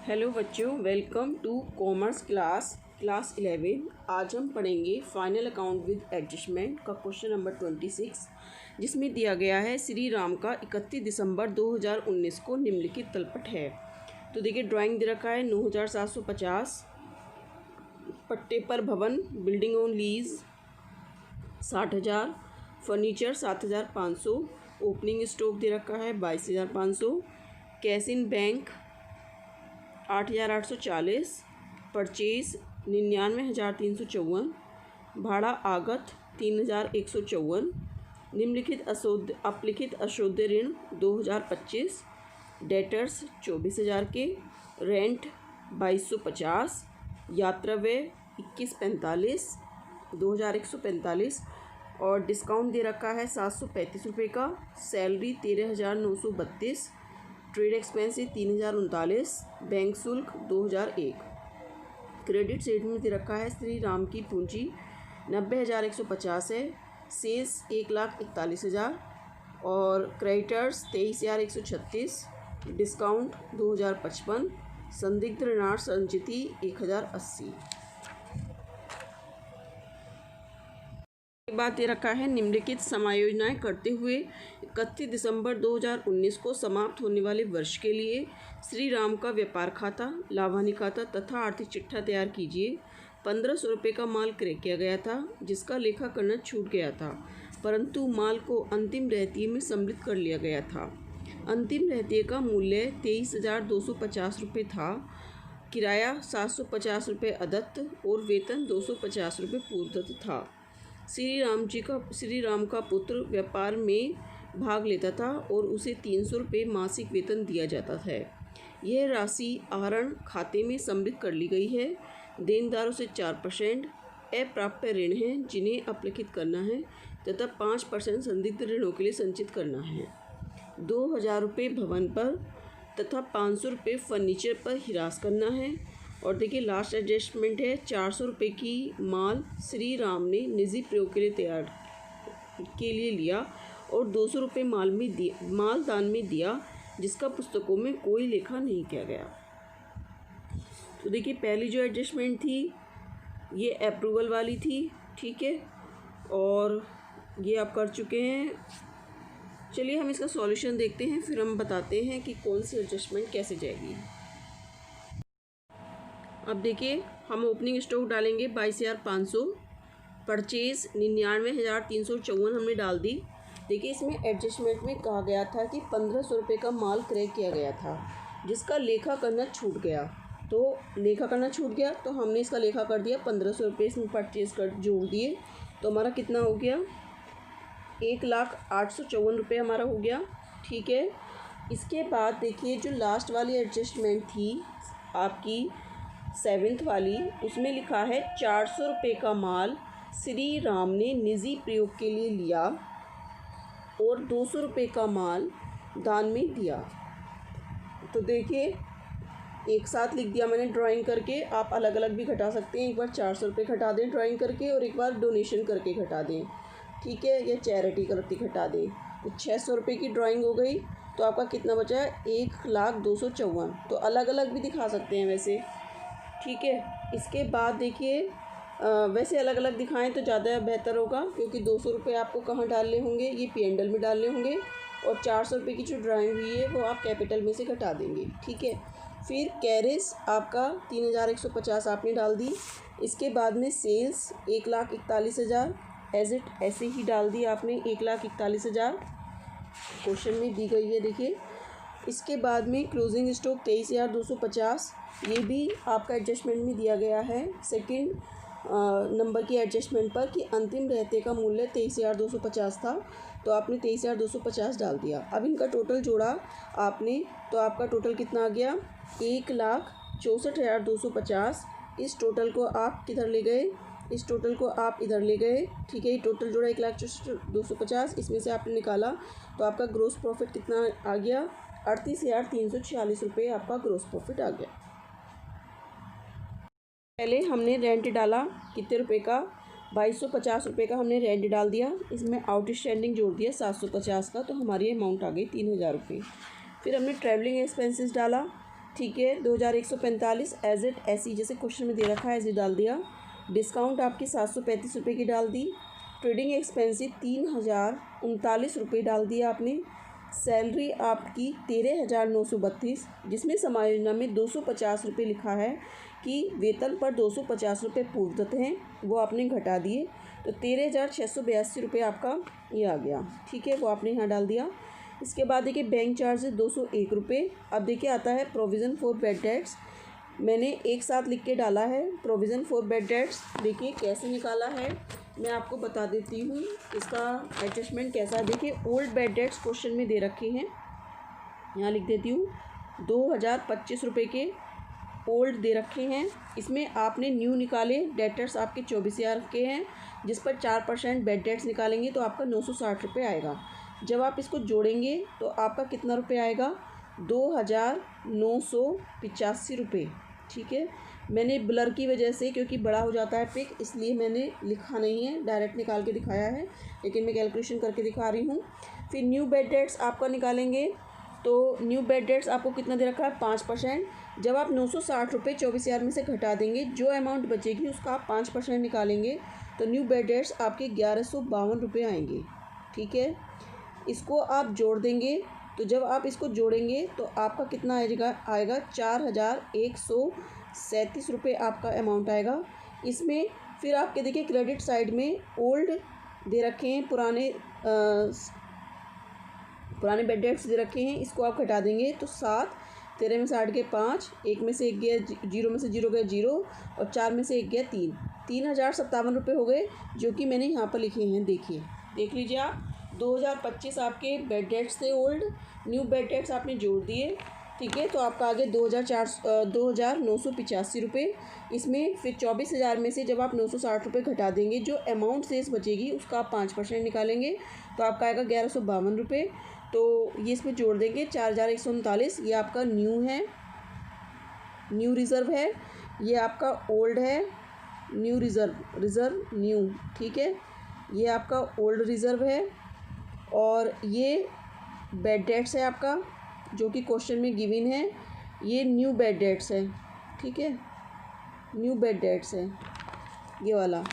Hello बच्चों, welcome to commerce class 11। आज हम पढ़ेंगे फाइनल अकाउंट विद एडजस्टमेंट का क्वेश्चन नंबर 26, जिसमें दिया गया है श्री राम का 31 दिसंबर 2019 को निम्नलिखित तलपट है। तो देखिए, ड्राइंग दे रखा है 9750, पट्टे पर भवन, building on lease 60,000, furniture 7,500, opening stock दे रखा है 22,500, कैश इन बैंक 8,840, परचेज 99,354, भाड़ा आगत 3,154, निम्नलिखित अपलिखित अशोध्य ऋण 2025, डेटर्स 24,000 के, रेंट 2250, यात्रा व्यय 2145 और डिस्काउंट दे रखा है 735 रुपये का, सैलरी 13,932, ट्रेड एक्सपेंस 3,039, बैंक शुल्क 2,001। क्रेडिट स्टेटमेंट दे रखा है श्री राम की पूंजी 90,150 है, सेल्स 1,41,000 और क्रेडिटर्स 23,136, डिस्काउंट 2,055, संदिग्ध ऋणार्थ संचिति 1,080। बात दे रखा है निम्नलिखित समायोजनाएं करते हुए 31 दिसंबर 2019 को समाप्त होने वाले वर्ष के लिए श्री राम का व्यापार खाता, लाभानी खाता तथा आर्थिक चिट्ठा तैयार कीजिए। 1,500 रुपये का माल क्रय किया गया था, जिसका लेखा करना छूट गया था, परंतु माल को अंतिम रहतिये में सम्मिलित कर लिया गया था। अंतिम रहतिये का मूल्य 23,250 रुपये था। किराया 750 रुपये अदत्त और वेतन 250 रुपये पूर्वदत्त था। श्री राम का पुत्र व्यापार में भाग लेता था और उसे 300 रुपये मासिक वेतन दिया जाता था। यह राशि आहरण खाते में सम्मिलित कर ली गई है। देनदारों से 4% अप्राप्य ऋण हैं, जिन्हें अपलिखित करना है तथा 5% संदिग्ध ऋणों के लिए संचित करना है। 2,000 रुपये भवन पर तथा 500 रुपये फर्नीचर पर हिरास करना है। और देखिए, लास्ट एडजस्टमेंट है 400 रुपये की माल श्री राम ने निजी प्रयोग के लिए लिया और 200 रुपये माल दान में दिया, जिसका पुस्तकों में कोई लेखा नहीं किया गया। तो देखिए, पहली जो एडजस्टमेंट थी ये अप्रूवल वाली थी, ठीक है, और ये आप कर चुके हैं। चलिए हम इसका सॉल्यूशन देखते हैं, फिर हम बताते हैं कि कौन सी एडजस्टमेंट कैसे जाएगी। अब देखिए, हम ओपनिंग स्टॉक डालेंगे 22,500, परचेज 99,354 हमने डाल दी। देखिए, इसमें एडजस्टमेंट में कहा गया था कि 1,500 रुपये का माल क्रय किया गया था, जिसका लेखा करना छूट गया। तो लेखा करना छूट गया तो हमने इसका लेखा कर दिया, 1,500 रुपये इसमें परचेज कर जोड़ दिए, तो हमारा कितना हो गया, 1,0854 रुपये हमारा हो गया, ठीक है। इसके बाद देखिए, जो लास्ट वाली एडजस्टमेंट थी आपकी 7th वाली, उसमें लिखा है 400 रुपये का माल श्री राम ने निजी प्रयोग के लिए लिया और 200 रुपये का माल दान में दिया। तो देखिए, एक साथ लिख दिया मैंने ड्राइंग करके, आप अलग अलग भी घटा सकते हैं। एक बार 400 रुपये घटा दें ड्राइंग करके और एक बार डोनेशन करके घटा दें, ठीक है, या चैरिटी करके घटा दें। तो 600 रुपये की ड्राइंग हो गई, तो आपका कितना बचा है, 1,0254। तो अलग अलग भी दिखा सकते हैं वैसे, ठीक है। इसके बाद देखिए, वैसे अलग अलग दिखाएं तो ज़्यादा बेहतर होगा, क्योंकि 200 रुपये आपको कहाँ डालने होंगे, ये P&L में डालने होंगे, और 400 रुपये की जो ड्राइंग हुई है वो आप कैपिटल में से घटा देंगे, ठीक है। फिर कैरेज आपका 3,150 आपने डाल दी। इसके बाद में सेल्स 1,41,000 एज इट ऐसे ही डाल दी आपने, 1,41,000 क्वेश्चन में दी गई है, देखिए। इसके बाद में क्लोजिंग स्टॉक 23,250, ये भी आपका एडजस्टमेंट में दिया गया है सेकंड नंबर की एडजस्टमेंट पर, कि अंतिम रहते का मूल्य 23,250 था, तो आपने 23,250 डाल दिया। अब इनका टोटल जोड़ा आपने, तो आपका टोटल कितना आ गया, 1,64,250। इस टोटल को आप किधर ले गए, इस टोटल को आप इधर ले गए, ठीक है। ये टोटल जोड़ा 1,64,250, इसमें से आपने निकाला, तो आपका ग्रोस प्रॉफिट कितना आ गया, 38,346 रुपये आपका ग्रोस प्रॉफिट आ गया। पहले हमने रेंट डाला कितने रुपए का, 2250 रुपये का हमने रेंट डाल दिया। इसमें आउटस्टैंडिंग जोड़ दिया 750 का, तो हमारी अमाउंट आ गई 3,000 रुपये। फिर हमने ट्रैवलिंग एक्सपेंसेस डाला ठीक है। 2145 एज इट ऐसी, जैसे क्वेश्चन में दे रखा है ऐसे डाल दिया। डिस्काउंट आपकी 735 रुपये की डाल दी। ट्रेडिंग एक्सपेंसिव 3039 रुपये डाल दिया आपने। सैलरी आपकी 13,932, जिसमें समायोजना में 250 रुपये लिखा है कि वेतन पर 250 रुपये पूर्वदत्त हैं, वो आपने घटा दिए, तो 13,682 रुपये आपका ये आ गया। ठीक है, वो आपने यहाँ डाल दिया। इसके बाद देखिए बैंक चार्जेस 201 रुपये। अब देखिए आता है प्रोविज़न फॉर बैड डेट्स, मैंने एक साथ लिख के डाला है प्रोविज़न फॉर बैड डेट्स। देखिए कैसे निकाला है मैं आपको बता देती हूँ, इसका एडजस्टमेंट कैसा है। देखिए ओल्ड बैड डेट्स क्वेश्चन में दे रखे हैं, यहाँ लिख देती हूँ 2025 रुपये के ओल्ड दे रखे हैं। इसमें आपने न्यू निकाले, डेटर्स आपके 24,000 के हैं, जिस पर 4% बैड डेट्स निकालेंगे तो आपका 960 रुपये आएगा। जब आप इसको जोड़ेंगे तो आपका कितना रुपये आएगा, 2,985 रुपये। ठीक है, मैंने ब्लर की वजह से, क्योंकि बड़ा हो जाता है पिक, इसलिए मैंने लिखा नहीं है, डायरेक्ट निकाल के दिखाया है, लेकिन मैं कैलकुलेशन करके दिखा रही हूँ। फिर न्यू बेड डेट्स आपका निकालेंगे तो न्यू बेड डेट्स आपको कितना दे रखा है, 5%। जब आप 960 रुपये 24,000 में से घटा देंगे, जो अमाउंट बचेगी उसका आप 5% निकालेंगे, तो न्यू बेड डेट्स आपके 1152 रुपये आएंगे। ठीक है, इसको आप जोड़ देंगे, तो जब आप इसको जोड़ेंगे तो आपका कितना आएगा 4,137 रुपये आपका अमाउंट आएगा। इसमें फिर आपके देखिए क्रेडिट साइड में ओल्ड दे रखे हैं, पुराने बेड डेट्स दे रखे हैं, इसको आप घटा देंगे तो 7, 13 में से 8 गए 5, 1 में से 1 गया 0 में से 0 गया 0, और 4 में से 1 गया 3, 3,057 रुपये हो गए, जो कि मैंने यहाँ पर लिखे हैं। देखिए देख लीजिए आप, 2025 आपके बेड डेट्स थे ओल्ड, न्यू बेड डेट्स आपने जोड़ दिए। ठीक है, तो आपका आगे 2,985 रुपये। इसमें फिर 24,000 में से जब आप 960 रुपये घटा देंगे, जो अमाउंट शेष बचेगी उसका आप 5% निकालेंगे, तो आपका आएगा 1,152 रुपये। तो ये इसमें जोड़ देंगे 4,139, ये आपका न्यू है, न्यू रिज़र्व है, ये आपका ओल्ड है, न्यू रिज़र्व न्यू। ठीक है, ये आपका ओल्ड रिज़र्व है, और ये बेड डेट्स है आपका, जो कि क्वेश्चन में गिवन है, ये न्यू बेड डेट्स है। ठीक है, न्यू बेड डेट्स है ये वाला।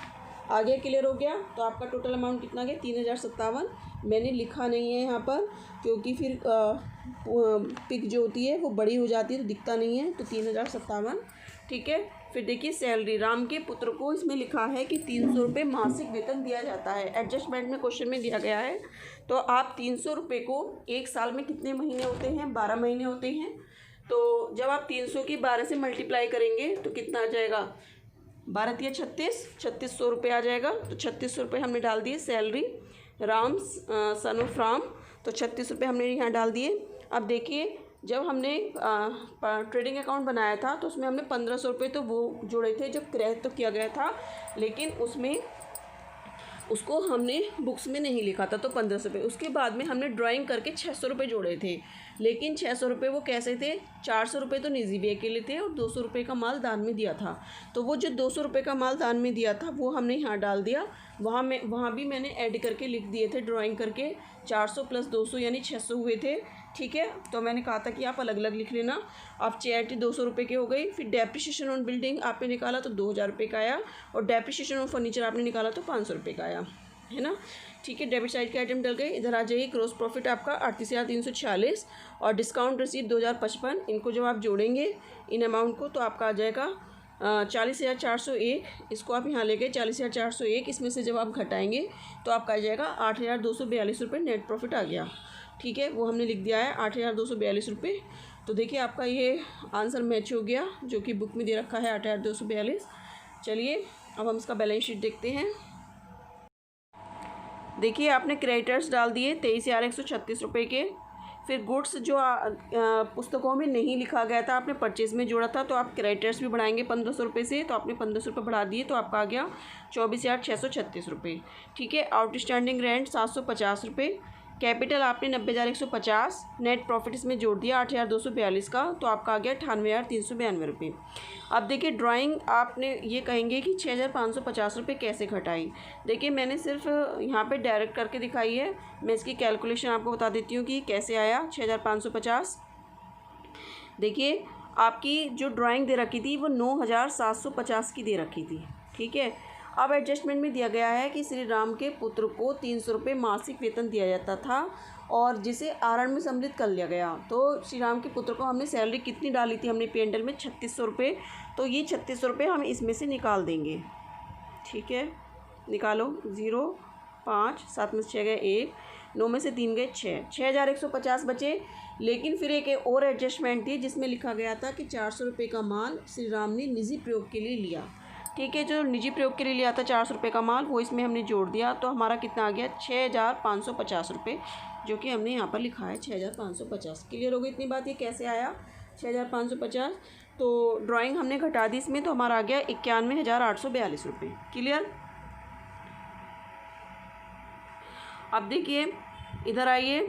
आगे क्लियर हो गया, तो आपका टोटल अमाउंट कितना गया, 3,057। मैंने लिखा नहीं है यहाँ पर, क्योंकि फिर पिक जो होती है वो बड़ी हो जाती है तो दिखता नहीं है, तो 3,057। ठीक है, फिर देखिए सैलरी, राम के पुत्र को इसमें लिखा है कि 300 रुपये मासिक वेतन दिया जाता है। एडजस्टमेंट में क्वेश्चन में दिया गया है, तो आप 300 रुपये को एक साल में कितने महीने होते हैं, 12 महीने होते हैं। तो जब आप 300 की 12 से मल्टीप्लाई करेंगे तो कितना आ जाएगा, 12 या 3600 रुपये आ जाएगा। तो 3600 रुपये हमने डाल दिए salary, Ram son of Ram, तो 36 रुपये हमने यहाँ डाल दिए। अब देखिए जब हमने ट्रेडिंग अकाउंट बनाया था तो उसमें हमने 1500 रुपये तो वो जोड़े थे, जो क्रय तो किया गया था, लेकिन उसमें उसको हमने बुक्स में नहीं लिखा था, तो 1500 रुपये। उसके बाद में हमने ड्राइंग करके 600 रुपये जोड़े थे, लेकिन 600 रुपये वो कैसे थे, 400 रुपये तो निजी व्यय के लिए थे और 200 रुपये का माल दान में दिया था। तो वो जो 200 रुपये का माल दान में दिया था वो हमने यहाँ डाल दिया। वहाँ भी मैंने ऐड करके लिख दिए थे ड्राइंग करके, 400 + 200 यानी 600 हुए थे। ठीक है, तो मैंने कहा था कि आप अलग अलग लिख लेना। आप चैरिटी 200 रुपये की हो गई। फिर डेप्रिसिएशन ऑन बिल्डिंग आपने निकाला तो 2,000 रुपये का आया, और डेप्रिसिएशन ऑन फर्नीचर आपने निकाला तो 500 रुपये का आया, है ना। ठीक है, डेबिट साइड के आइटम डल गए। इधर आ जाइए, ग्रॉस प्रॉफिट आपका 38,346 और डिस्काउंट रसीद 2,055। इनको जब आप जोड़ेंगे इन अमाउंट को तो आपका आ जाएगा 40,401। इसको आप यहाँ ले गए 40,401, इसमें से जब आप घटाएंगे तो आपका आ जाएगा 8,242 रुपये नेट प्रॉफिट आ गया। ठीक है, वो हमने लिख दिया है 8,242 रुपये। तो देखिए आपका ये आंसर मैच हो गया, जो कि बुक में दे रखा है 8,242। चलिए अब हम इसका बैलेंस शीट देखते हैं। देखिए आपने क्रेडिटर्स डाल दिए 23,136 रुपये के। फिर गुड्स जो पुस्तकों में नहीं लिखा गया था, आपने परचेज़ में जोड़ा था, तो आप क्रेडिटर्स भी बढ़ाएंगे 1,500 रुपये से, तो आपने 1,500 रुपये बढ़ा दिए, तो आपका आ गया 24,636 रुपये। ठीक है, आउटस्टैंडिंग रेंट 750 रुपये। कैपिटल आपने 90,150, नेट प्रॉफिट इसमें जोड़ दिया 8,242 का, तो आपका आ गया 98,392 रुपये। अब देखिए ड्राइंग आपने ये कहेंगे कि 6,550 रुपये कैसे घटाई। देखिए मैंने सिर्फ यहाँ पे डायरेक्ट करके दिखाई है, मैं इसकी कैलकुलेशन आपको बता देती हूँ कि कैसे आया 6,550। देखिए आपकी जो ड्राइंग दे रखी थी वो 9,750 की दे रखी थी। ठीक है, अब एडजस्टमेंट में दिया गया है कि श्री राम के पुत्र को 300 रुपये मासिक वेतन दिया जाता था और जिसे आरण में सम्मिलित कर लिया गया। तो श्री राम के पुत्र को हमने सैलरी कितनी डाली थी हमने पेंडल में 3600 रुपये, तो ये 3600 रुपये हम इसमें से निकाल देंगे। ठीक है, निकालो। 0 5 7 में से 6 गए 1, 9 में से 3 गए 6, 6150 बचे। लेकिन फिर एक और एडजस्टमेंट थी जिसमें लिखा गया था कि 400 रुपये का माल श्री राम ने निजी प्रयोग के लिए लिया। ठीक है, जो निजी प्रयोग के लिए लिया था 400 रुपये का माल, वो इसमें हमने जोड़ दिया, तो हमारा कितना आ गया 6550 रुपये, जो कि हमने यहाँ पर लिखा है 6550। क्लियर हो गई इतनी बात? ये कैसे आया 6550? तो ड्राइंग हमने घटा दी इसमें, तो हमारा आ गया 91,842 रुपये। क्लियर? अब देखिए इधर आइए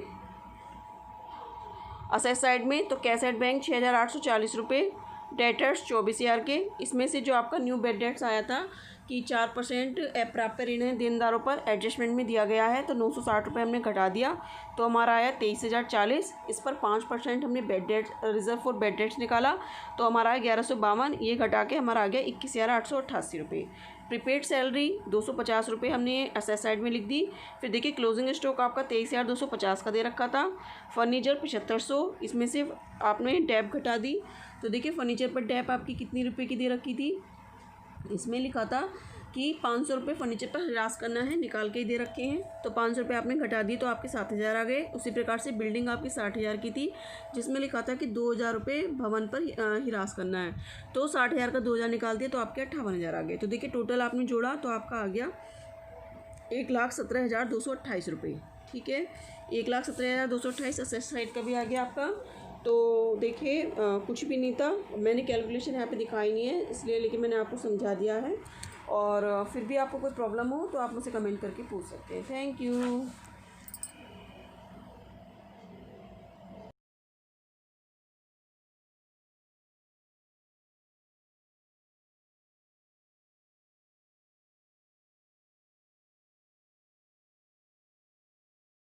असेट साइड में, तो कैसेट बैंक 6,840 रुपये, डेटर्स 24,000 के। इसमें से जो आपका न्यू बेड डेट्स आया था कि 4% अप्राप्य ऋण देनदारों पर एडजस्टमेंट में दिया गया है, तो 960 रुपये हमने घटा दिया, तो हमारा आया 23,040। इस पर 5% हमने bad debts reserve for bad debts निकाला, तो हमारा आया 1152। ये घटा के हमारा आ गया 21,888 रुपये। प्रीपेड सैलरी 250 रुपये हमने एसेट साइड में लिख दी। फिर देखिए क्लोजिंग स्टॉक आपका 23,250 का दे रखा था। फर्नीचर 7500, इसमें से आपने डैप घटा दी, तो देखिए फर्नीचर पर डैप आपकी कितनी रुपए की दे रखी थी, इसमें लिखा था कि 500 रुपये फर्नीचर पर ह्रास करना है, निकाल के ही दे रखे हैं, तो 500 रुपये आपने घटा दी तो आपके 7,000 आ गए। उसी प्रकार से बिल्डिंग आपकी 60,000 की थी, जिसमें लिखा था कि 2,000 रुपये भवन पर ह्रास करना है, तो 60,000 का 2,000 निकाल दिया तो आपके 58,000 आ गए। तो देखिए टोटल आपने जोड़ा तो आपका आ गया 1,17,228 रुपये। ठीक है, 1,17,228 असेट साइड का भी आ गया आपका। तो देखिए कुछ भी नहीं था, मैंने कैलकुलेशन यहाँ पे दिखाई नहीं है इसलिए, लेकिन मैंने आपको समझा दिया है। और फिर भी आपको कोई प्रॉब्लम हो तो आप मुझसे कमेंट करके पूछ सकते हैं। Thank you.